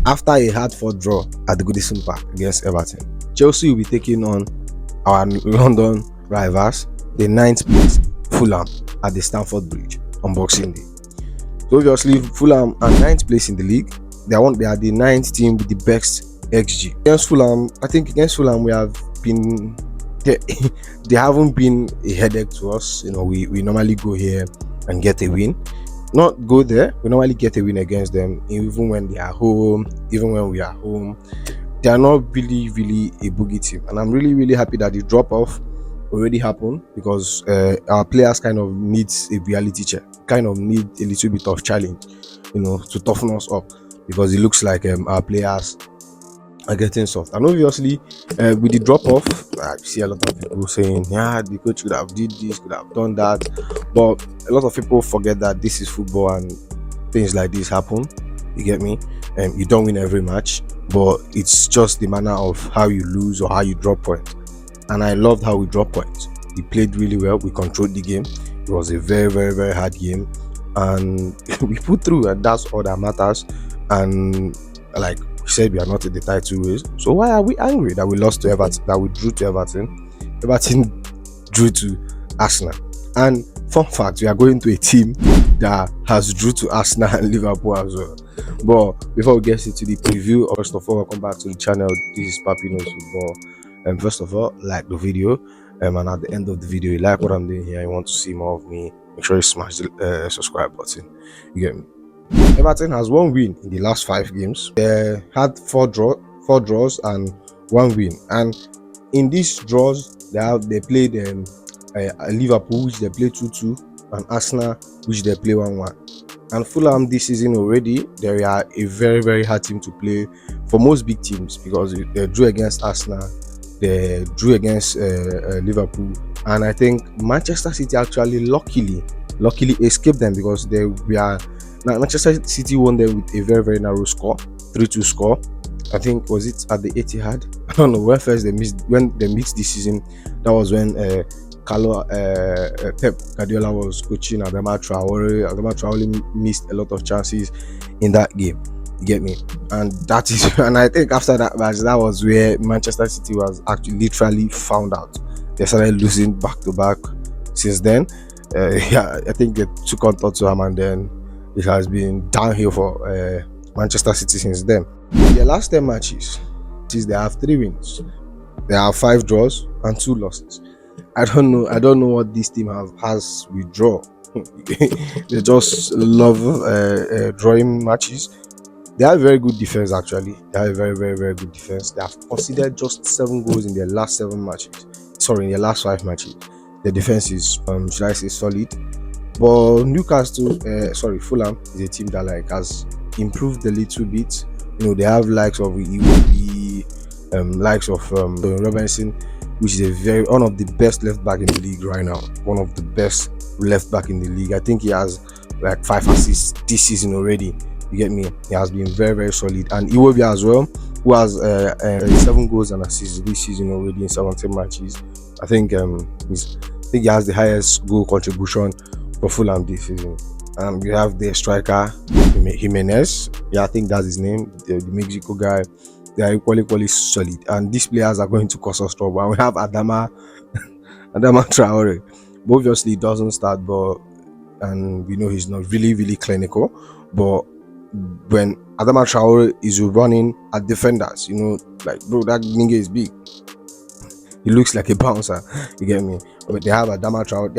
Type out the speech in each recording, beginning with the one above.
After a hard-fought draw at the Goodison Park against Everton, Chelsea will be taking on our London rivals, the 9th place Fulham, at the Stamford Bridge on Boxing Day. So obviously Fulham are 9th place in the league. They are the 9th team with the best XG. Against Fulham, I think against Fulham we have been they haven't been a headache to us. We normally go here and get a win. Not go there, we normally get a win against them, even when they are home, even when we are home. They are not really a boogie team, and I'm really happy that the drop off already happened, because our players kind of needs a reality check, kind of need a little bit of challenge, to toughen us up, because it looks like our players are getting soft. And obviously with the drop off, I see a lot of people saying, yeah, the coach could have did this, could have done that, but a lot of people forget that this is football and things like this happen. You get me? You don't win every match, but it's just the manner of how you lose or how you drop points. And I loved how we dropped points. We played really well, we controlled the game. It was a very hard game, and we put through, and that's all that matters. And like we said, we are not in the title race, so why are we angry that we lost to Everton, that we drew to Everton? Everton drew to Arsenal. And fun fact, we are going to a team that has drew to Arsenal and Liverpool as well. But before we get into the preview, first of all, welcome back to the channel. This is Papi Knows Football. And first of all, like the video, and at the end of the video, you like what I'm doing here, you want to see more of me, make sure you smash the subscribe button. You get me? Everton has 1 win in the last 5 games. They had 4 draws and 1 win. And in these draws, they played Liverpool, which they played 2-2, and Arsenal, which they play 1-1. And Fulham this season already, they are a very hard team to play for most big teams, because they drew against Arsenal, they drew against Liverpool, and I think Manchester City actually luckily escaped them, because Manchester City won them with a very narrow score, 3-2 score. I think, was it at the Etihad? I don't know when they missed this season. That was when Pep Guardiola was coaching Adama Traore missed a lot of chances in that game. You get me? And I think after that match, that was where Manchester City was actually literally found out. They started losing back to back. Since then, I think they took on Tottenham, and then it has been downhill for Manchester City since then. In their last 10 matches, they have 3 wins, they have 5 draws and 2 losses. I don't know what this team has with draw. They just love drawing matches. They have very good defense, actually. They have a very good defense. They have conceded just 7 goals in their last 7 matches. Sorry, in their last 5 matches. The defense is, should I say, solid. But Fulham is a team that has improved a little bit. They have likes of Iwobi, likes of Robinson, which is one of the best left back in the league right now. One of the best left back in the league. I think he has 5 assists this season already. You get me? He has been very solid. And Iwobi as well, who has 7 goals and assists this season already in 17 matches. I think he has the highest goal contribution for Fulham this season. We have the striker Jimenez. I think that's his name, the Mexico guy. They are equally solid, and these players are going to cause us trouble. And we have Adama Traore, but obviously he doesn't start, and we know he's not really clinical. But when Adama Traore is running at defenders, bro, that nigga is big. He looks like a bouncer. You get me? But they have Adama Traore.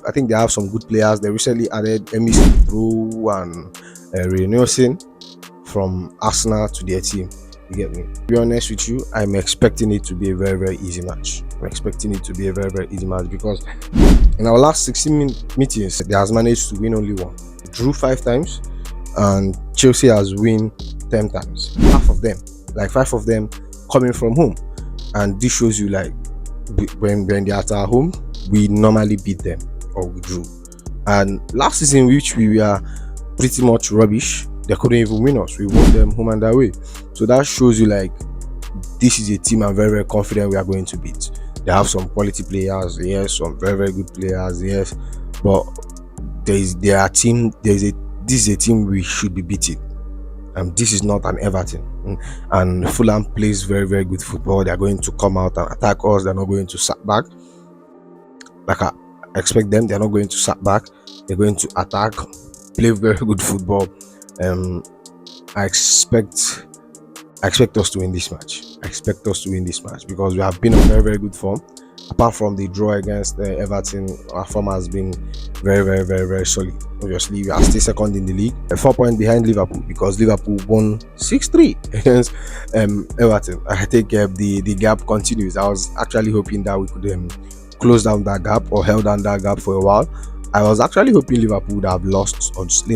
I think they have some good players. They recently added Emi Smith-Rowe and Ray Nelson from Arsenal to their team. You get me? To be honest with you, I'm expecting it to be a very easy match. I'm expecting it to be a very easy match, because in our last 16 meetings, they has managed to win only 1. They drew 5 times, and Chelsea has won 10 times. Half of them, 5 of them, coming from home. And this shows you, when they are at our home, we normally beat them, or we drew. And last season, which we were pretty much rubbish, they couldn't even win us. We won them home and away. So that shows you this is a team I'm very confident we are going to beat. They have some quality players, yes, some very good players, yes, but this is a team we should be beating. This is not an Everton. And Fulham plays very, very good football. They are going to come out and attack us. They're not going to sat back. Like I expect them, they're not going to sat back. They're going to attack, play very good football. Um, I expect us to win this match. I expect us to win this match because we have been on very, very good form. Apart from the draw against Everton, our form has been very, very, very, very solid. Obviously, we are still second in the league, 4 points behind Liverpool because Liverpool won 6-3 against Everton. I think the gap continues. I was actually hoping that we could close down that gap or held down that gap for a while. I was actually hoping Liverpool would have lost or just,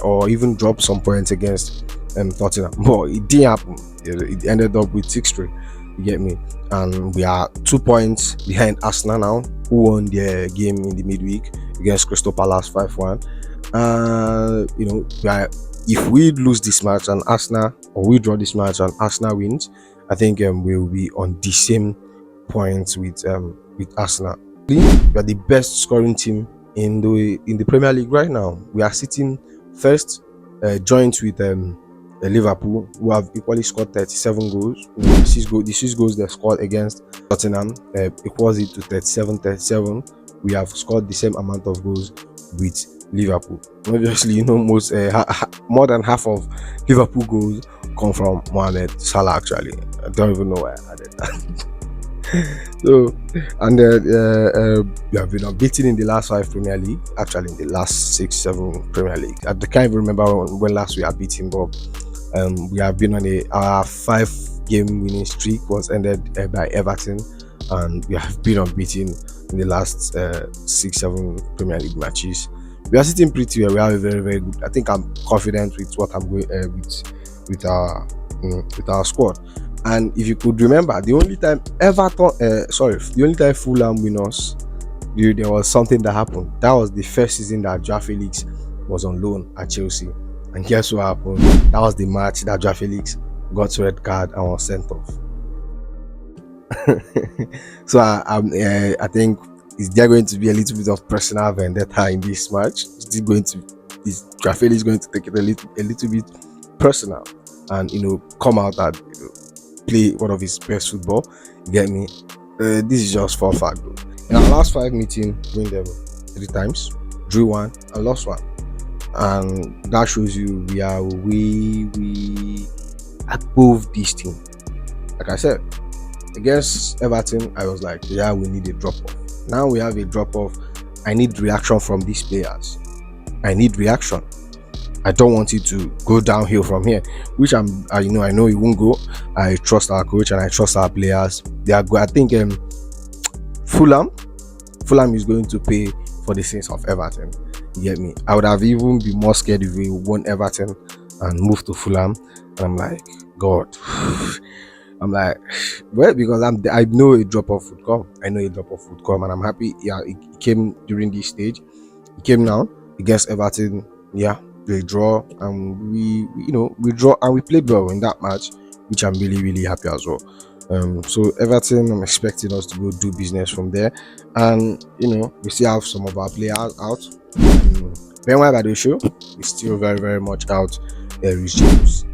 or even dropped some points against Tottenham, but it didn't happen. It ended up with 6-3. You get me? And we are 2 points behind Arsenal now, who won their game in the midweek against Crystal Palace 5-1. If we lose this match and Arsenal, or we draw this match and Arsenal wins, I think we'll be on the same points with Arsenal. We are the best scoring team in the Premier League right now. We are sitting first, joint with Liverpool, who have equally scored 37 goals. The 6 goals they scored against Tottenham equals it to 37. We have scored the same amount of goals with Liverpool. Obviously, most more than half of Liverpool goals come from Mohamed Salah. Actually, I don't even know why I added that. So, and we have been unbeaten in the last 5 Premier League. Actually, in the last 6-7 Premier League. I can't even remember when last we are beaten, but we have been on our 5-game winning streak was ended by Everton, and we have been unbeaten in the last 6-7 Premier League matches. We are sitting pretty well. We have a very, very good. I think I'm confident with what I'm going with our squad. And if you could remember, the only time Fulham win us, there was something that happened. That was the first season that Joao Felix was on loan at Chelsea. And guess what happened? That was the match that Joao Felix got red card and was sent off. So I think is there going to be a little bit of personal vendetta in this match? Is Joao Felix going to take it a little bit personal and come out and play one of his best football? You get me? This is just for fact though. In our last 5 meetings, win them 3 times, drew 1 and lost 1. And that shows you we are way above this team. Like I said, against Everton, I was like, yeah, we need a drop off. Now we have a drop off. I need reaction from these players. I need reaction. I don't want it to go downhill from here, which I know it won't go. I trust our coach and I trust our players. They are good. I think Fulham is going to pay for the sins of Everton. You get me? I would have even been more scared if we won Everton and moved to Fulham. And I'm like, God. I'm like, well, because I know a drop off would come. And I'm happy. Yeah, it came during this stage. It came now against Everton. Yeah, they draw, and we draw, and we played well in that match, which I'm really, really happy as well. So Everton, I'm expecting us to go do business from there, and we still have some of our players out. Ben White is still very, very much out. Rhys James,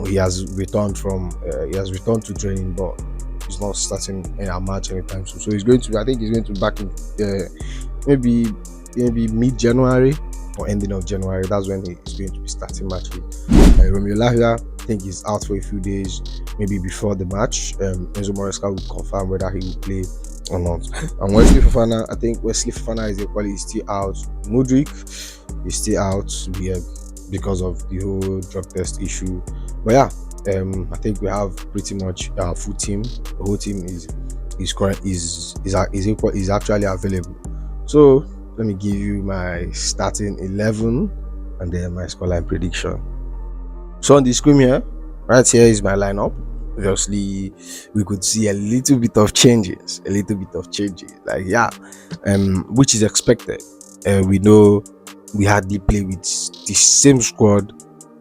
he has returned to training, but he's not starting a match anytime soon. So he's going to be back in maybe mid-January or ending of January. That's when he's going to be starting matches. Romeo Lavia, I think he's out for a few days, maybe before the match. Enzo Maresca will confirm whether he will play or not. And Wesley Fofana is still out. Mudryk is still out because of the whole drug test issue. But yeah, I think we have pretty much our full team. The whole team is actually available. So let me give you my starting 11 and then my scoreline prediction. So on the screen here, right here is my lineup. Obviously, we could see a little bit of changes. Like which is expected. We know we hardly play with the same squad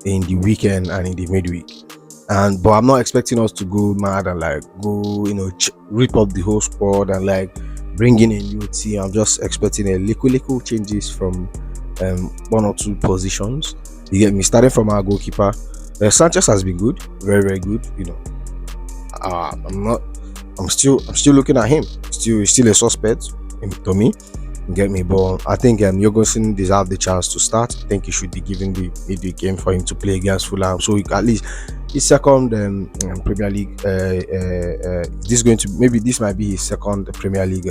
in the weekend and in the midweek. But I'm not expecting us to go mad and rip up the whole squad and bring in a new team. I'm just expecting a little changes from 1 or 2 positions. You get me? Starting from our goalkeeper, Sanchez has been good, very very good. I'm not. I'm still looking at him. Still a suspect to me. You get me? But I think Jorgensen deserved the chance to start. I think he should be given the midweek game for him to play against Fulham. So at least his second Premier League. This is going to maybe this might be his second Premier League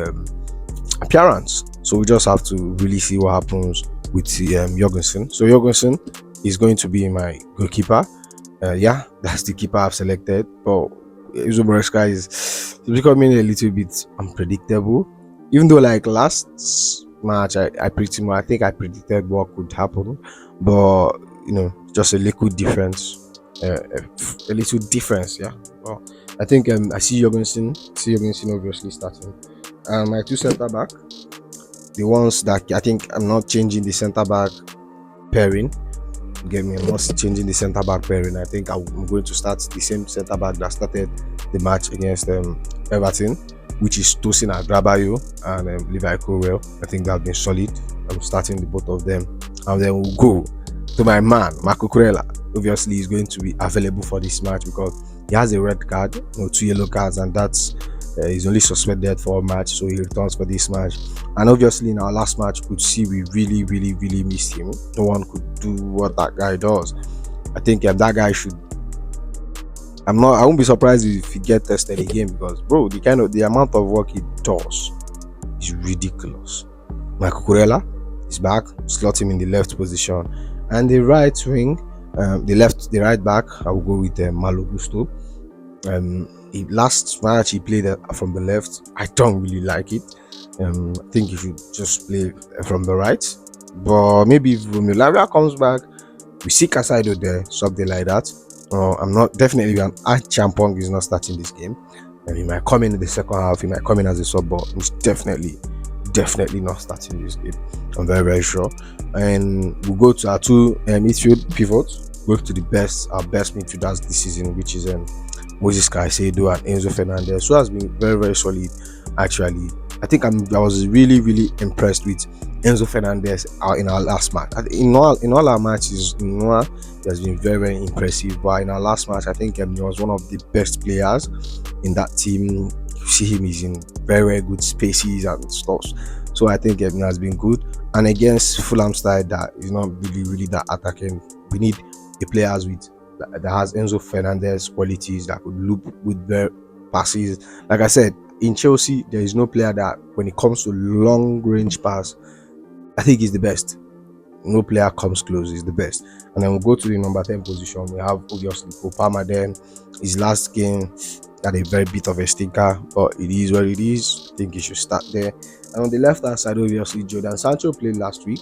appearance. So we just have to really see what happens with Jorgensen. So Jorgensen is going to be my goalkeeper. Yeah, that's the keeper I've selected. But Enzo Maresca is becoming a little bit unpredictable. Even though like last match, I think I predicted what could happen, but just a little difference, a little difference. Yeah. Well, I think I see Jorgensen obviously starting, and my two centre back, the ones that I think I'm not changing the centre back pairing. Get me? I'm not changing the centre back pairing. I think I'm going to start the same centre back that started the match against Everton, which is Tosin Agrabayo and Levi Colwell. I think they've been solid. I'm starting the both of them, and then we'll go to my man Marco Kurela. Obviously, he's going to be available for this match because he has a red card, 2 yellow cards, and that's he's only suspended for a match, so he returns for this match. And obviously, in our last match, we could see we really, really, really missed him. No one could do what that guy does. I think that guy should. I won't be surprised if he get tested again because, bro, the amount of work he does is ridiculous. Michael Kurela is back, slot him in the left position, and the right wing, the right back, I will go with Malo Gusto. Last match he played from the left. I don't really like it. I think he should just play from the right. But maybe if Romelu comes back, we see Casado there, something like that. I'm not definitely Champong is not starting this game. He might come in the second half. He might come in as a sub, but he's definitely not starting this game. I'm very very sure. And we'll go to our two midfield pivots. Go to our best midfielders this season, which is Moses Caicedo and Enzo Fernandez, who has been very very solid. Actually, I think I was really really impressed with Enzo Fernandez in our last match. In all our matches, he has been very very impressive. But in our last match, I think he was one of the best players in that team. You see him, he's in very very good spaces and stuff. So I think it has been good. And against Fulham side that is not really that attacking, we need the players that has Enzo Fernandez qualities that could loop with their passes. Like I said, in Chelsea, there is no player that when it comes to long range pass, I think he's the best. No player comes close, he's the best. And then we'll go to the number 10 position. We have obviously Kopama then. His last game had a very bit of a stinker, but it is what it is. I think he should start there. And on the left hand side, obviously, Jordan Sancho played last week.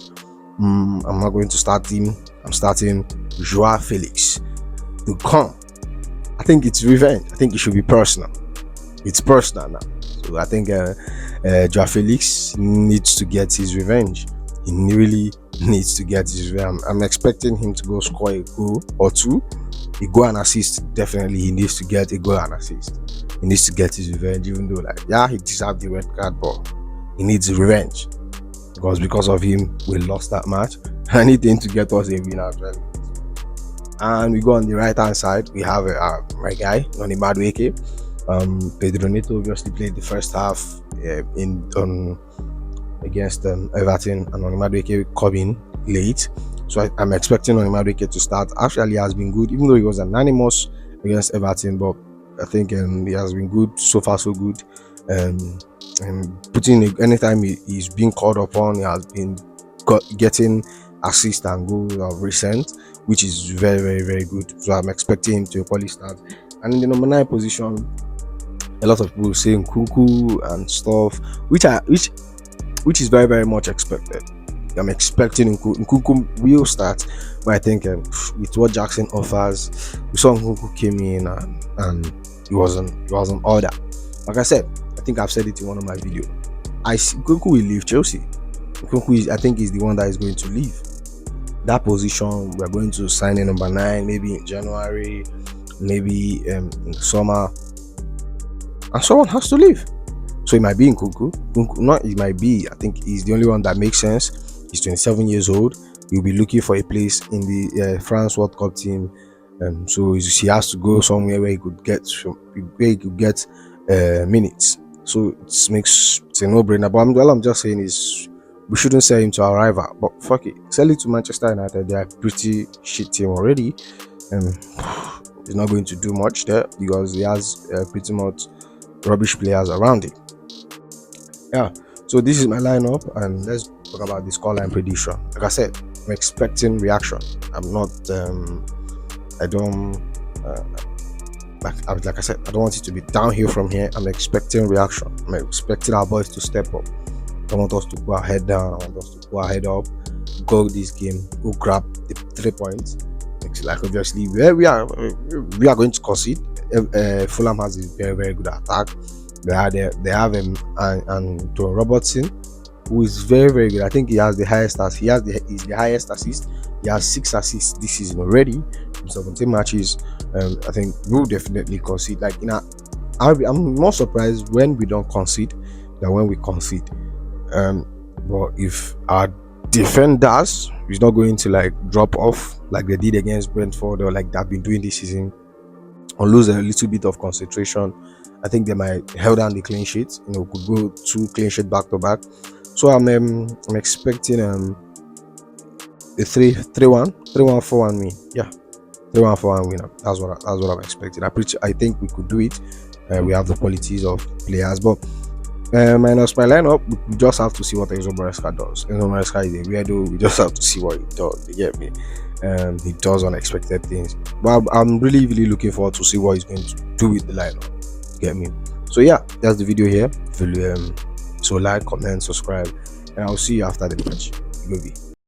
I'm not going to start him. I'm starting Joao Felix to come. I think it's revenge. I think it should be personal. It's personal now. So I think Joao Felix needs to get his revenge. He really needs to get his revenge. I'm expecting him to go score a goal or two. A goal and assist, definitely he needs to get a goal and assist. He needs to get his revenge, even though he deserved the red card, but he needs revenge. Because of him, we lost that match. I need him to get us a win as well. And we go on the right hand side. We have my guy Noni Madueke. Pedro Neto obviously played the first half against Everton, and Noni Madueke coming late. So I'm expecting Noni Madueke to start. Actually, he has been good, even though he was anonymous against Everton. But I think he has been good so far, so good. And anytime he's being called upon, he has been getting assist and goal of recent, which is very very very good. So I'm expecting him to equally start. And in the number 9 position, a lot of people saying Nkunku and stuff, which is very very much expected. I'm expecting Nkunku will start, but I think with what Jackson offers, we saw Nkunku came in and he wasn't all that. Like I said, I think I've said it in one of my videos. Nkunku will leave Chelsea. Nkunku I think is the one that is going to leave that position. We're going to sign a number 9 maybe in January, maybe in the summer, and someone has to leave. So it might be Nkunku. It might be. I think he's the only one that makes sense. He's 27 years old. He'll be looking for a place in the France World Cup team. So he has to go somewhere where he could get minutes. So it's a no-brainer. But all I'm just saying is we shouldn't sell him to our rival. But fuck it, sell it to Manchester United. They are a pretty shit team already. He's not going to do much there because he has pretty much rubbish players around him. Yeah. So this is my lineup, and let's talk about the scoreline prediction. Like I said, I'm expecting reaction. I'm not. I don't. Like I said, I don't want it to be downhill from here. I'm expecting reaction. I'm expecting our boys to step up. I want us to put our head down. I want us to put our head up, go this game, go grab the 3 points. Like obviously, where we are going to concede. Fulham has a very, very good attack. They have him and Don Robertson, who is very, very good. I think he has the highest he's the highest assist. He has 6 assists this season already in 17 matches. I think we'll definitely concede. Like, I'm more surprised when we don't concede than when we concede. But if our defenders is not going to like drop off like they did against Brentford, or like they've been doing this season, or lose a little bit of concentration, I think they might held down the clean sheet. Could go 2 clean sheet back to back. So I'm expecting a 3-1, 4-1 win. Yeah, 3-1, 4-1 win. That's what I'm expecting. I think we could do it. We have the qualities of players, but minus my lineup, we just have to see what Enzo Maresca does. Enzo Maresca is a weirdo. We just have to see what he does. You get me? He does unexpected things, but I'm really, really looking forward to see what he's going to do with the lineup. Get me? So yeah, that's the video here. So like, comment, subscribe, and I'll see you after the match. Go be.